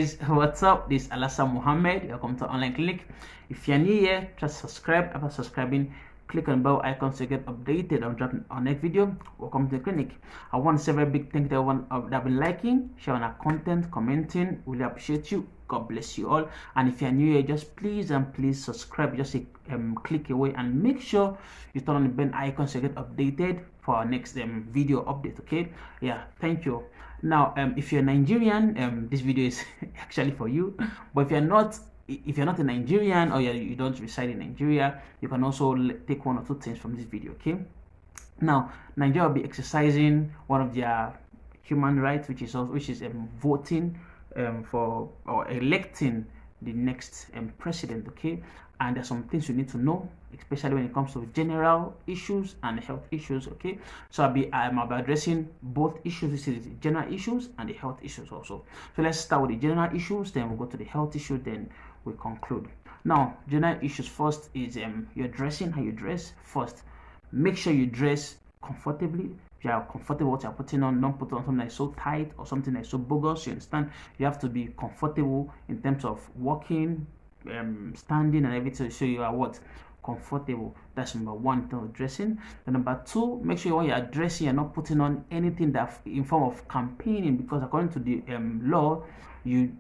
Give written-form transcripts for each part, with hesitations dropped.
guys, what's up? This is Alassa Muhammad. Welcome to Online Clinic. If you're new here, just subscribe. After subscribing, click on the bell icon to get updated on dropping our next video. Welcome to the clinic. I want to say a very big thank you to everyone that have been liking, sharing our content, commenting. Really appreciate you. God bless you all. And if you're new here, just please subscribe. Just click away and make sure you turn on the bell icon to get updated for our next video update. Okay? Yeah, thank you. Now, if you're Nigerian, this video is actually for you. But if you're not a Nigerian or you don't reside in Nigeria, you can also take one or two things from this video. Okay? Now, Nigeria will be exercising one of their human rights, which is voting for or electing the next president. Okay, and there's some things you need to know, especially when it comes to general issues and health issues. Okay, so I'll be addressing both issues. This is the general issues and the health issues also. So let's start with the general issues, then we'll go to the health issue, then we conclude. Now, general issues first is your dressing, how you dress. First, make sure you dress comfortably. If you are comfortable what you're putting on, don't put on something that's so tight or something that's so bogus. You understand? You have to be comfortable in terms of walking, standing, and everything. So you are what? Comfortable. That's number one in terms of dressing. And number two, make sure when you are dressing, you're not putting on anything that in form of campaigning, because according to the law, you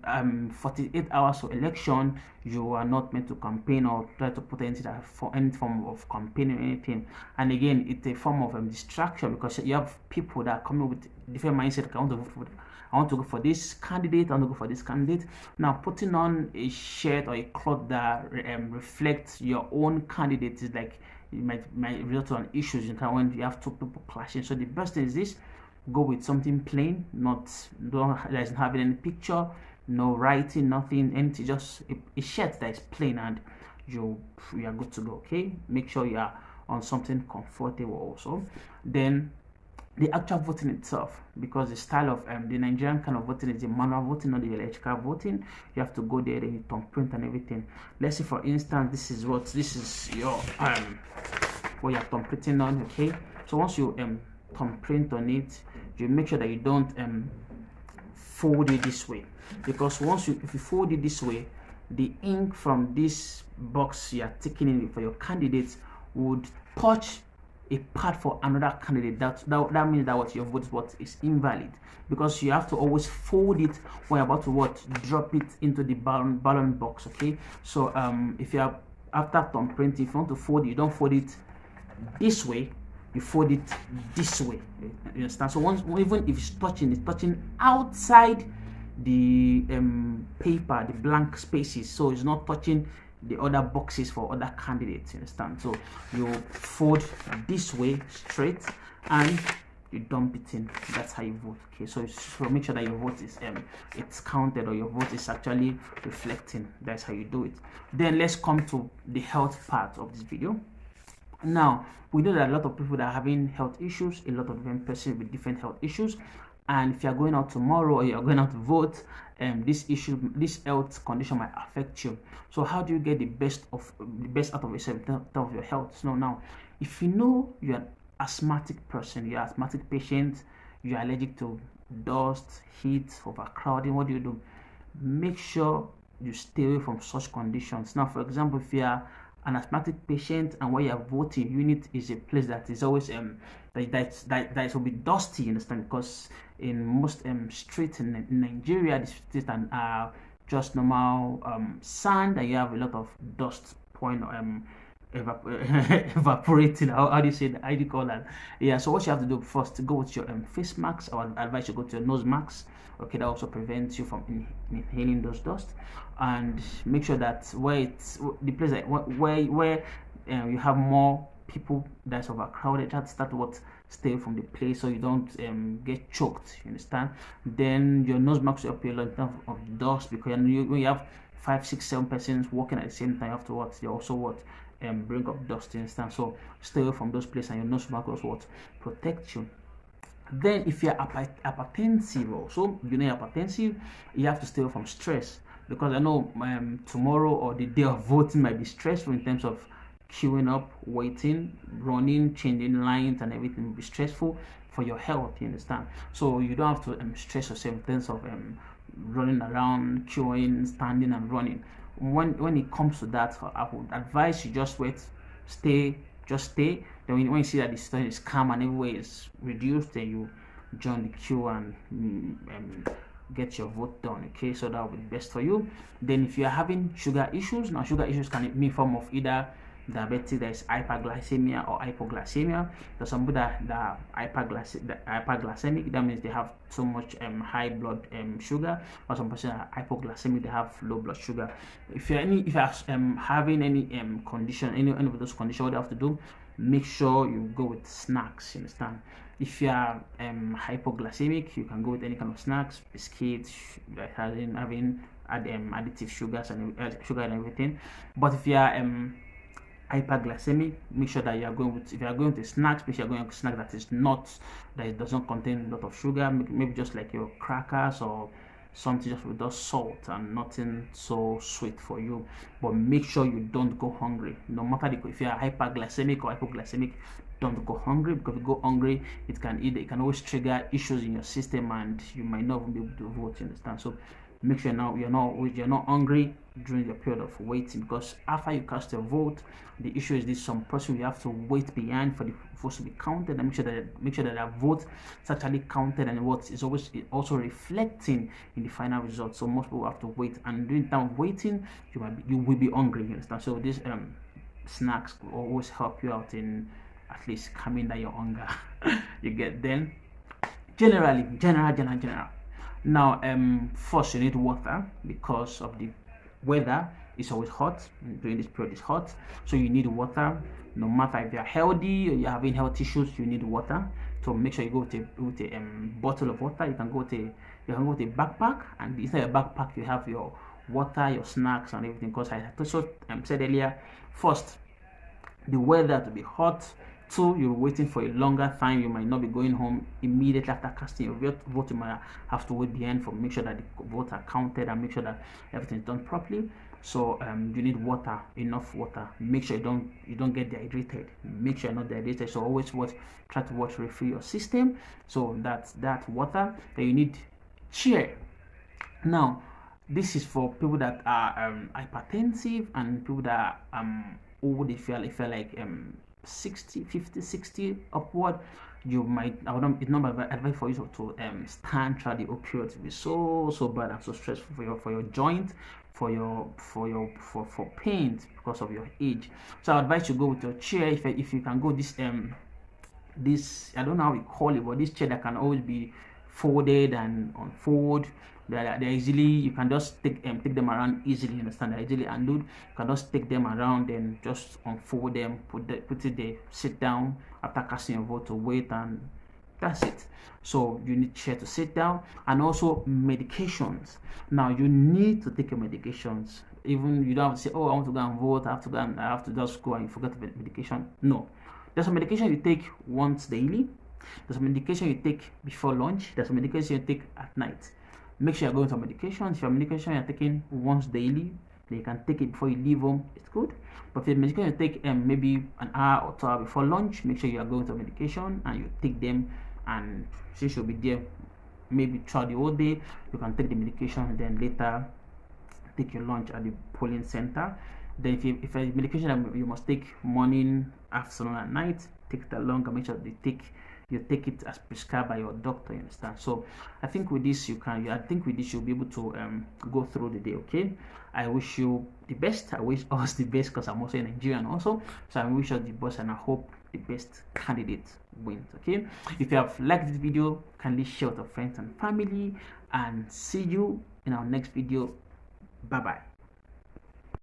48 hours of election, you are not meant to campaign or try to put anything for any form of campaigning or anything. And again, it's a form of distraction, because you have people that are coming with different mindset. I want to go for this candidate, I want to go for this candidate. Now, putting on a shirt or a cloth that reflects your own candidate is like, it might result on issues in time when you have two people clashing. So the best thing is this: go with something plain, doesn't have any picture, no writing, nothing, anything, just a shirt that is plain, and you are good to go. Okay, make sure you are on something comfortable also. Then the actual voting itself, because the style of the Nigerian kind of voting is the manual voting, not the electrical voting. You have to go there, then you thumbprint and everything. Let's say, for instance, this is your what you're thumbprinting on. Okay, so once you thumbprint on it, you make sure that you don't fold it this way, because if you fold it this way, the ink from this box you are taking in for your candidates would touch a part for another candidate. That means that what your vote is invalid, because you have to always fold it when you're about to drop it into the ballot box. Okay, so if you are after thumbprinting, if you want to fold it, you don't fold it this way, you fold it this way. You understand? So even if it's touching outside the paper, the blank spaces, so it's not touching the other boxes for other candidates. You understand? So you fold this way straight and you dump it in. That's how you vote. Okay, so make sure that your vote is it's counted, or your vote is actually reflecting. That's how you do it. Then let's come to the health part of this video. Now, we know that a lot of people that are having health issues, a lot of different persons with different health issues, and if you are going out tomorrow or you are going out to vote, this health condition might affect you. So how do you get the best out of yourself in terms of your health? So now, if you know you're an asthmatic person, you're an asthmatic patient, you are allergic to dust, heat, overcrowding, what do? Make sure you stay away from such conditions. Now, for example, if you are an asthmatic patient and where you are voting unit is a place that is always that will be dusty, you understand? Because in most streets in Nigeria, the streets are just normal sand, and you have a lot of dust evaporating. How do you say that? How do you call that? Yeah, so what you have to do first, to go with your face mask. I would advise you go to your nose mask. Okay, that also prevents you from inhaling those dust. And make sure that where you have more people that's overcrowded, that's stay from the place so you don't get choked. You understand? Then your nose mask will help you a lot in terms of dust, because when you have 5, 6, 7 persons working at the same time, you have to you also bring up dust. You understand? So stay away from those places, and your nose mask also protect you. Then if you're hypertensive also, hypertensive, you have to stay away from stress, because I know tomorrow or the day of voting might be stressful in terms of queuing up, waiting, running, changing lines, and everything will be stressful for your health. You understand? So you don't have to stress yourself in terms of running around, queuing, standing and running. When it comes to that, I would advise you just wait, just stay. Then when you see that the situation is calm and everywhere is reduced, then you join the queue and get your vote done. Okay, so that will be best for you. Then if you are having sugar issues, now sugar issues can be in form of either diabetes, there is hyperglycemia or hypoglycemia. There's some people that are hyperglycemic, that means they have so much high blood sugar, or some person are hypoglycemic, they have low blood sugar. If you're having any condition, any of those conditions, what you have to do, make sure you go with snacks, you understand. If you are hypoglycemic, you can go with any kind of snacks, biscuits, having additive sugars and sugar and everything. But if you are hyperglycemic, make sure that you are going with, if you are going to snacks, make sure you're going with snack that is not, that it doesn't contain a lot of sugar, maybe just like your crackers or something just with just salt and nothing so sweet for you. But make sure you don't go hungry, no matter if you are hyperglycemic or hypoglycemic. Don't go hungry, because if you go hungry, it can always trigger issues in your system and you might not even be able to vote, you understand. So make sure now you're not hungry during your period of waiting, because after you cast your vote, the issue is this: some person you have to wait behind for the votes to be counted, and make sure that that vote is actually counted and what is always also reflecting in the final result. So most people have to wait, and during time of waiting, you will be hungry, you understand. So these snacks will always help you out in at least calming down your hunger. You get. Then general. Now first you need water, because of the weather is always hot. During this period is hot, so you need water. No matter if you're healthy or you're having health issues, you need water. So make sure you go with a bottle of water. You can go with a backpack, and inside a backpack you have your water, your snacks and everything, because I also said earlier, first, the weather to be hot. 2, you're waiting for a longer time. You might not be going home immediately after casting your vote. You might have to wait behind for make sure that the votes are counted and make sure that everything is done properly. So you need water, enough water. Make sure you don't get dehydrated. Make sure you're not dehydrated. So always try to refill your system. So that's that water. Then you need chair. Now this is for people that are hypertensive and people that are old. If you're like 60, 50, 60 upward, you might, it's not advice for you to stand throughout the whole period. To be so bad and so stressful for your joint, for pain because of your age. So I advise you go with your chair. If you can go this I don't know how we call it, but this chair that can always be folded and unfold. They're easily, you can just take them around easily, you understand. They're easily handled. You can just take them around and just unfold them, put it there, sit down after casting your vote to wait, and that's it. So you need chair to sit down. And also medications. Now you need to take your medications. Even you don't have to say, oh, I want to go and vote, I have to just go and you forget the medication. No. There's a medication you take once daily. There's a medication you take before lunch. There's a medication you take at night. Make sure you're going to medication. If your medication you're taking once daily, then you can take it before you leave home. It's good. But if your medication you take maybe an hour or 2 hours before lunch, make sure you are going to medication and you take them. And since you'll be there maybe throughout the whole day, you can take the medication and then later take your lunch at the polling center. Then if a medication that you must take morning, afternoon and night, take that longer. Make sure you take it as prescribed by your doctor, you understand. So I think with this you'll be able to go through the day. Okay, I wish you the best. I wish us the best, because I'm also a Nigerian also. So I wish us the best, and I hope the best candidate wins. Okay, if you have liked this video, kindly share with your friends and family, and see you in our next video. Bye bye.